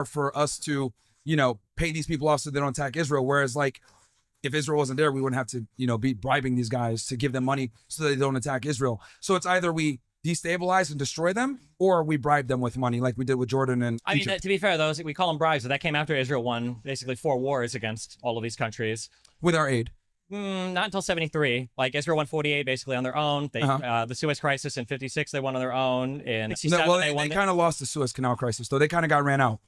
for us to, pay these people off so they don't attack Israel. Whereas like, if Israel wasn't there, we wouldn't have to, be bribing these guys to give them money so they don't attack Israel. So it's either we destabilize and destroy them, or we bribe them with money like we did with Jordan and I mean, Egypt. to be fair, those we call them bribes, but that came after Israel won basically 4 wars against all of these countries. With our aid. Not until 73. Like Israel won 48 basically on their own. They the Suez Crisis in 56 they won on their own. In 67 they kind of lost the Suez Canal crisis, though. They kind of got ran out.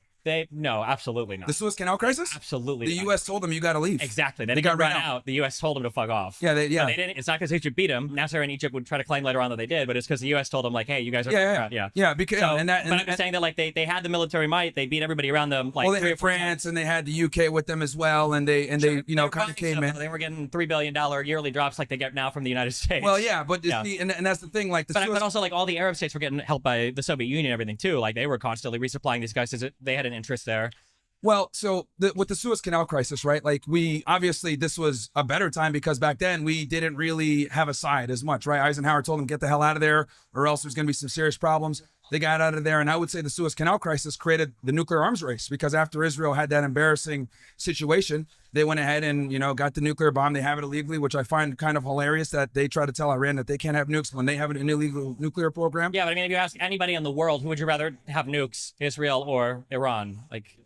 No, absolutely not. The Suez Canal crisis? Absolutely The not. U.S. told them you got to leave. Exactly. They got run out. The U.S. told them to fuck off. Yeah, They didn't. It's not because Egypt beat them. Nasser and Egypt would try to claim later on that they did, but it's because the U.S. told them like, hey, you guys are yeah. Because but I'm just saying that like they had the military might. They beat everybody around them. Like, well, they had France and they had the U.K. with them as well, and they kind of came in. They were getting $3 billion yearly drops like they get now from the United States. Well, yeah, but and that's the thing. Like but also like all the Arab states were getting helped by the Soviet Union and everything too. Like they were constantly resupplying these guys because they had an interest there. Well, so with the Suez Canal crisis, right? Like obviously this was a better time because back then we didn't really have a side as much, right? Eisenhower told them get the hell out of there or else there's going to be some serious problems. They got out of there. And I would say the Suez Canal crisis created the nuclear arms race because after Israel had that embarrassing situation, they went ahead and, got the nuclear bomb. They have it illegally, which I find kind of hilarious that they try to tell Iran that they can't have nukes when they have an illegal nuclear program. Yeah, but I mean, if you ask anybody in the world, who would you rather have nukes, Israel or Iran? Like,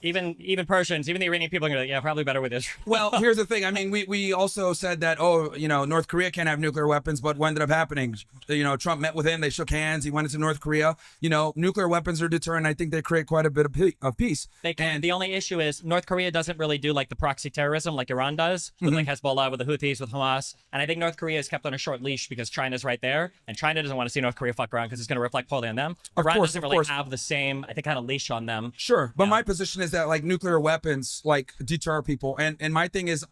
even Persians, even the Iranian people are going to be like, yeah, probably better with Israel. Well, here's the thing. I mean, we also said that, North Korea can't have nuclear weapons, but what ended up happening? Trump met with him. They shook hands. He went into North Korea. Nuclear weapons are deterrent. I think they create quite a bit of peace. They can. And the only issue is North Korea doesn't really do like the proxy terrorism like Iran does, with like Hezbollah, with the Houthis, with Hamas. And I think North Korea is kept on a short leash because China's right there. And China doesn't want to see North Korea fuck around because it's going to reflect poorly on them. Iran doesn't really have the same, I think, kind of leash on them. Sure. But my position is that like nuclear weapons like deter people. And my thing is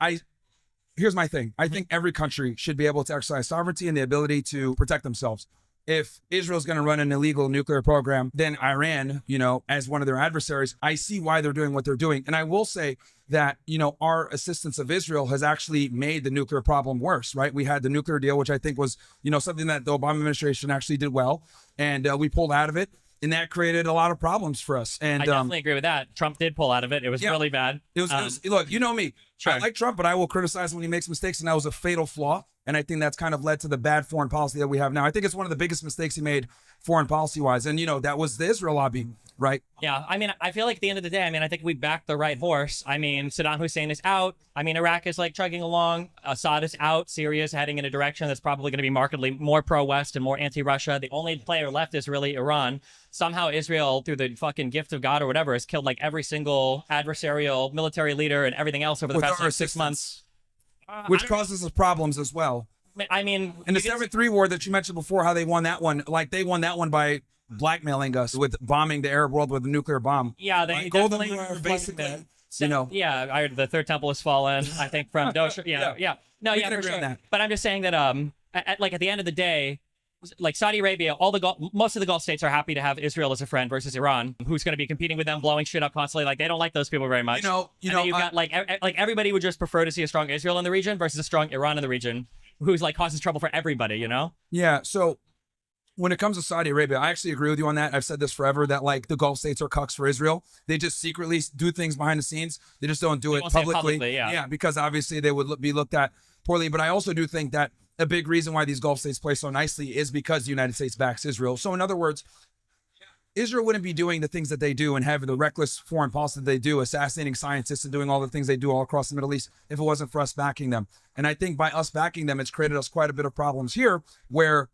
here's my thing. I think every country should be able to exercise sovereignty and the ability to protect themselves. If Israel's going to run an illegal nuclear program, then Iran, as one of their adversaries, I see why they're doing what they're doing. And I will say that, our assistance of Israel has actually made the nuclear problem worse, right? We had the nuclear deal, which I think was, something that the Obama administration actually did well. And we pulled out of it. And that created a lot of problems for us. And I definitely agree with that. Trump did pull out of it. It was really bad. It was look, you know me. Sure. I like Trump, but I will criticize when he makes mistakes, and that was a fatal flaw. And I think that's kind of led to the bad foreign policy that we have now. I think it's one of the biggest mistakes he made foreign policy-wise. And, that was the Israel lobby, right? Yeah, I mean, I feel like at the end of the day, I think we backed the right horse. I mean, Saddam Hussein is out. I mean, Iraq is like chugging along. Assad is out. Syria is heading in a direction that's probably going to be markedly more pro-West and more anti-Russia. The only player left is really Iran. Somehow Israel, through the fucking gift of God or whatever, has killed like every single adversarial military leader and everything else over the past 6 months. Which causes us problems as well. I mean, and the 7-3 war that you mentioned before, how they won that one, like they won that one by blackmailing us with bombing the Arab world with a nuclear bomb. Yeah, they Golden War, basically. Yeah, the third temple has fallen. I think from Dosha. Yeah. No, we yeah, can for agree sure. on that. But I'm just saying that at the end of the day, like Saudi Arabia, most of the Gulf states are happy to have Israel as a friend versus Iran, who's going to be competing with them, blowing shit up constantly. Like they don't like those people very much. You've got like everybody would just prefer to see a strong Israel in the region versus a strong Iran in the region, who's like causes trouble for everybody. Yeah. So when it comes to Saudi Arabia, I actually agree with you on that. I've said this forever that like the Gulf states are cucks for Israel. They just secretly do things behind the scenes. They just don't do it publicly. Yeah, because obviously they would be looked at poorly. But I also do think that a big reason why these Gulf states play so nicely is because the United States backs Israel. So in other words, Israel wouldn't be doing the things that they do and having the reckless foreign policy that they do, assassinating scientists and doing all the things they do all across the Middle East, if it wasn't for us backing them. And I think by us backing them, it's created us quite a bit of problems here where,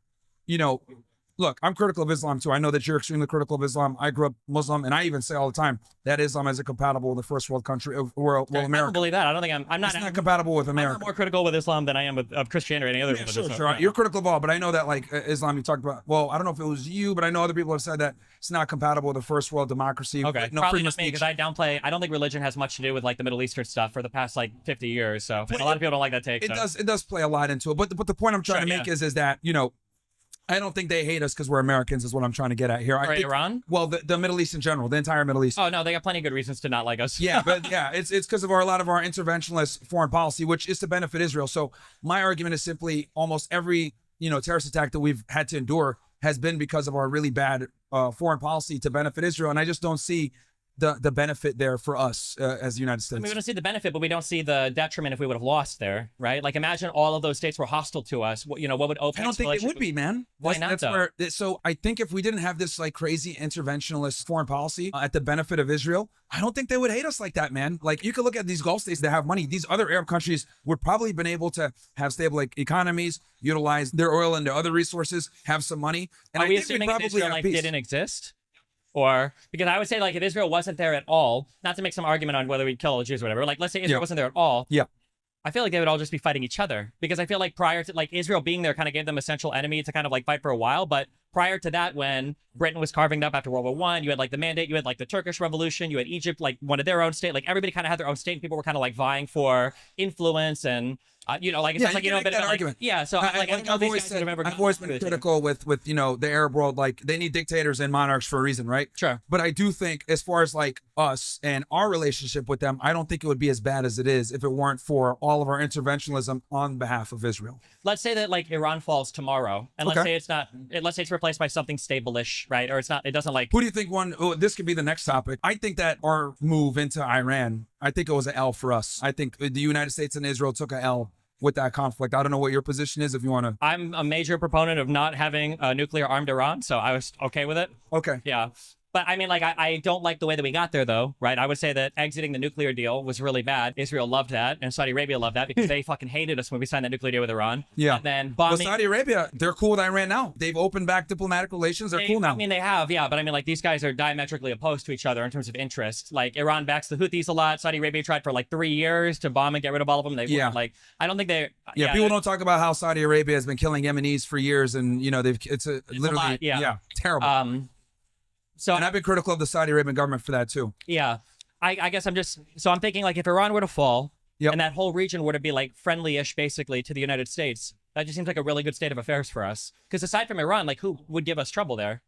look, I'm critical of Islam too. I know that you're extremely critical of Islam. I grew up Muslim, and I even say all the time that Islam isn't compatible with the first world country, America. I don't believe that. I don't think I'm not. It's not compatible with America. I'm more critical with Islam than I am of Christianity or any other religion. Sure. You're critical of all, but I know that like Islam, you talked about. Well, I don't know if it was you, but I know other people have said that it's not compatible with the first world democracy. Okay, probably not me because I downplay. I don't think religion has much to do with like the Middle Eastern stuff for the past like 50 years. So a lot of people don't like that take. It does play a lot into it. But the point I'm trying to make is that I don't think they hate us because we're Americans is what I'm trying to get at here. I think, Iran? Well, the Middle East in general, the entire Middle East. Oh, no, they got plenty of good reasons to not like us. Yeah, but yeah, it's because of a lot of our interventionist foreign policy, which is to benefit Israel. So my argument is simply almost every, terrorist attack that we've had to endure has been because of our really bad foreign policy to benefit Israel. And I just don't see the benefit there for us as the United States. I mean, we don't see the benefit, but we don't see the detriment if we would have lost there, right? Like, imagine all of those states were hostile to us. What would OPEC? I don't think it would be, man. Why not? So I think if we didn't have this like crazy interventionist foreign policy at the benefit of Israel, I don't think they would hate us like that, man. Like, you could look at these Gulf states that have money. These other Arab countries would probably been able to have stable like economies, utilize their oil and their other resources, have some money. And Are we assuming that Israel didn't exist? Or because I would say, like, if Israel wasn't there at all, not to make some argument on whether we'd kill all the Jews or whatever, like, let's say Israel wasn't there at all. Yeah. I feel like they would all just be fighting each other, because I feel like prior to, like, Israel being there kind of gave them a central enemy to kind of like fight for a while. But prior to that, when Britain was carving up after World War I, you had like the Mandate, you had like the Turkish Revolution, you had Egypt, like one of their own state, like everybody kind of had their own state, and people were kind of like vying for influence and like it's like, a bit of argument. Yeah, so I've always been critical with the Arab world. Like, they need dictators and monarchs for a reason, right? Sure. But I do think, as far as like us and our relationship with them, I don't think it would be as bad as it is if it weren't for all of our interventionism on behalf of Israel. Let's say that like Iran falls tomorrow, and let's say it's not. Let's say it's replaced by something stable-ish, right? Or it's not. It doesn't like. Who do you think won? Oh, this could be the next topic. I think that our move into Iran, I think it was an L for us. I think the United States and Israel took an L with that conflict. I don't know what your position is, if you want to. I'm a major proponent of not having a nuclear armed Iran, so I was okay with it. Okay. Yeah. But I mean, like, I don't like the way that we got there, though, right? I would say that exiting the nuclear deal was really bad. Israel loved that, and Saudi Arabia loved that because they fucking hated us when we signed that nuclear deal with Iran. Yeah. And then bombing. Well, Saudi Arabia, they're cool with Iran now. They've opened back diplomatic relations. They're cool now. I mean, they have, yeah. But I mean, like, these guys are diametrically opposed to each other in terms of interest. Like, Iran backs the Houthis a lot. Saudi Arabia tried for like 3 years to bomb and get rid of all of them. They weren't, like, I don't think they. Yeah, people don't talk about how Saudi Arabia has been killing Yemenis for years, and it's literally a lot, terrible. And I've been critical of the Saudi Arabian government for that too. Yeah. I guess I'm thinking, like, if Iran were to fall and that whole region were to be like friendly-ish basically to the United States, that just seems like a really good state of affairs for us. Because aside from Iran, like, who would give us trouble there?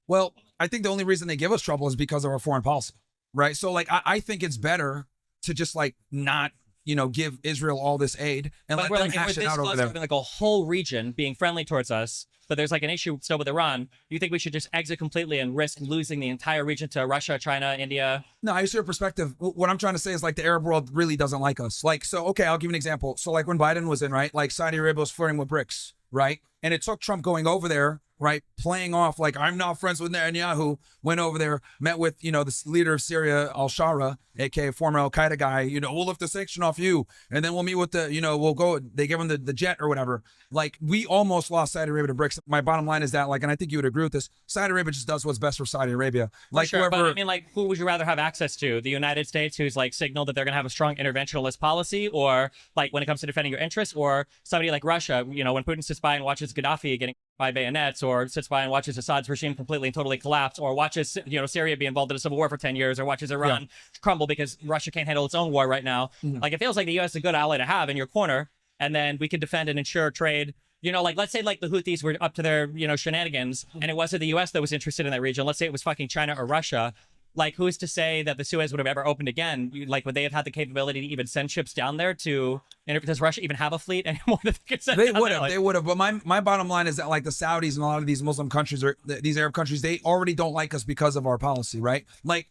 Well, I think the only reason they give us trouble is because of our foreign policy, right? So like, I think it's better to just like not give Israel all this aid and let them hash it out over there. Like a whole region being friendly towards us, but there's like an issue still with Iran. You think we should just exit completely and risk losing the entire region to Russia, China, India? No, I see your perspective. What I'm trying to say is, like, the Arab world really doesn't like us. Like, so, okay, I'll give you an example. So like when Biden was in, right, like Saudi Arabia was flirting with BRICS, right? And it took Trump going over there, right, playing off like, I'm not friends with Netanyahu, went over there, met with, the leader of Syria, al-Shara, aka former al-Qaeda guy, we'll lift the sanction off you, and then we'll meet with we'll go, they give him the jet or whatever. Like, we almost lost Saudi Arabia to BRICS. My bottom line is that, like, and I think you would agree with this, Saudi Arabia just does what's best for Saudi Arabia. Like, sure, but I mean, like, who would you rather have access to? The United States, who's like signaled that they're going to have a strong interventionist policy, or like when it comes to defending your interests, or somebody like Russia, when Putin sits by and watches Gaddafi getting by bayonets, or sits by and watches Assad's regime completely and totally collapse, or watches Syria be involved in a civil war for 10 years, or watches Iran crumble because Russia can't handle its own war right now. Like, it feels like the U.S. is a good ally to have in your corner, and then we can defend and ensure trade. Like, let's say like the Houthis were up to their shenanigans, and it wasn't the U.S. that was interested in that region. Let's say it was fucking China or Russia. Like, who's to say that the Suez would have ever opened again? Like, would they have had the capability to even send ships down there to? And does Russia even have a fleet anymore that they could send? They would have. They would have. But my bottom line is that, like, the Saudis and a lot of these Muslim countries, or these Arab countries, they already don't like us because of our policy, right? Like,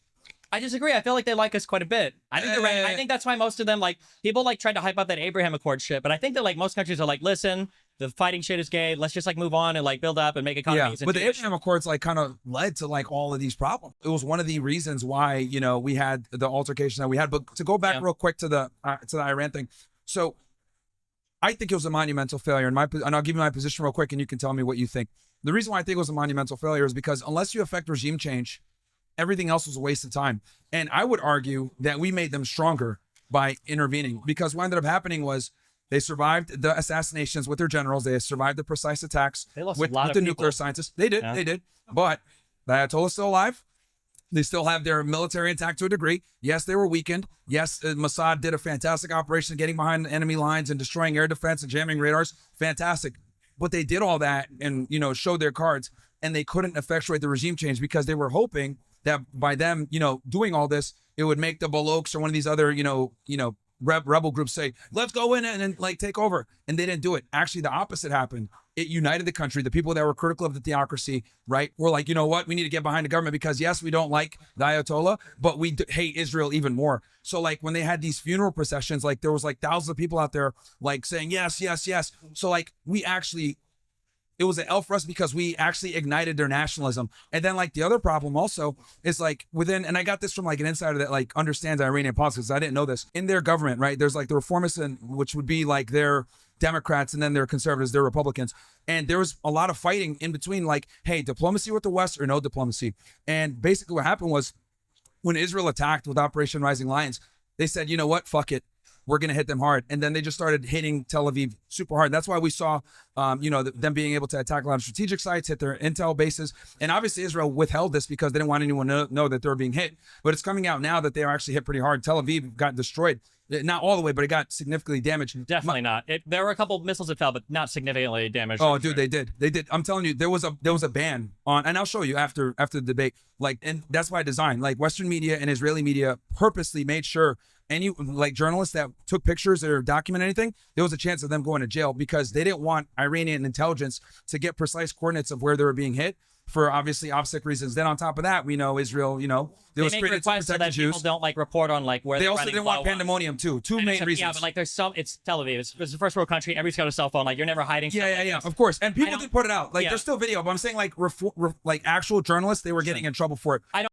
I disagree. I feel like they like us quite a bit. I think they're right. I think that's why most of them, like, people like tried to hype up that Abraham Accord shit. But I think that, like, most countries are like, listen, the fighting shit is gay. Let's just like move on and like build up and make economies. Yeah, but the Abraham Accords like kind of led to like all of these problems. It was one of the reasons why we had the altercation that we had. But to go back real quick to the Iran thing, so I think it was a monumental failure. And I'll give you my position real quick, and you can tell me what you think. The reason why I think it was a monumental failure is because unless you affect regime change, everything else was a waste of time. And I would argue that we made them stronger by intervening, because what ended up happening was they survived the assassinations with their generals. They survived the precise attacks with the nuclear scientists. They did. Yeah. They did. But the Ayatollah is still alive. They still have their military intact to a degree. Yes, they were weakened. Yes, Mossad did a fantastic operation getting behind enemy lines and destroying air defense and jamming radars. Fantastic. But they did all that and, showed their cards, and they couldn't effectuate the regime change because they were hoping that by them, doing all this, it would make the Baloks or one of these other, rebel groups say, let's go in and like take over. And they didn't do it. Actually, the opposite happened. it united the country. The people that were critical of the theocracy, right, were like, you know what, we need to get behind the government because yes, we don't like the Ayatollah, but we hate Israel even more. So like when they had these funeral processions, like there was like thousands of people out there like saying yes, yes, yes. So like we actually, it was an L for us because we actually ignited their nationalism. And then like the other problem also is like within, and I got this from like an insider that like understands Iranian politics. I didn't know this. In their government, right, there's like the reformists, and which would be like their Democrats, and then they're conservatives, they're Republicans. And there was a lot of fighting in between, like, hey, diplomacy with the West or no diplomacy. And basically what happened was when Israel attacked with Operation Rising Lions, they said, you know what, fuck it, we're going to hit them hard. And then they just started hitting Tel Aviv super hard. That's why we saw, them being able to attack a lot of strategic sites, hit their intel bases. And obviously Israel withheld this because they didn't want anyone to know that they were being hit. But it's coming out now that they are actually hit pretty hard. Tel Aviv got destroyed. Not all the way, but it got significfically damaged. Definitely not. There were a couple of missiles that fell, but not significantly damaged. Oh, dude, they did. I'm telling you, there was a ban on, and I'll show you after the debate. Like, and that's by design. Like Western media and Israeli media purposely made sure any like journalists that took pictures or document anything, there was a chance of them going to jail because they didn't want Iranian intelligence to get precise coordinates of where they were being hit, for obviously OPSEC reasons. Then on top of that, we know Israel, there was make requests so that people don't like report on like where they also didn't want pandemonium too. Two main reasons. Yeah, but like it's Tel Aviv. It's a first world country. Everybody's got a cell phone. Like you're never hiding. Yeah, of course. And people did put it out. Like there's still video, but I'm saying like like actual journalists, they were getting in trouble for it.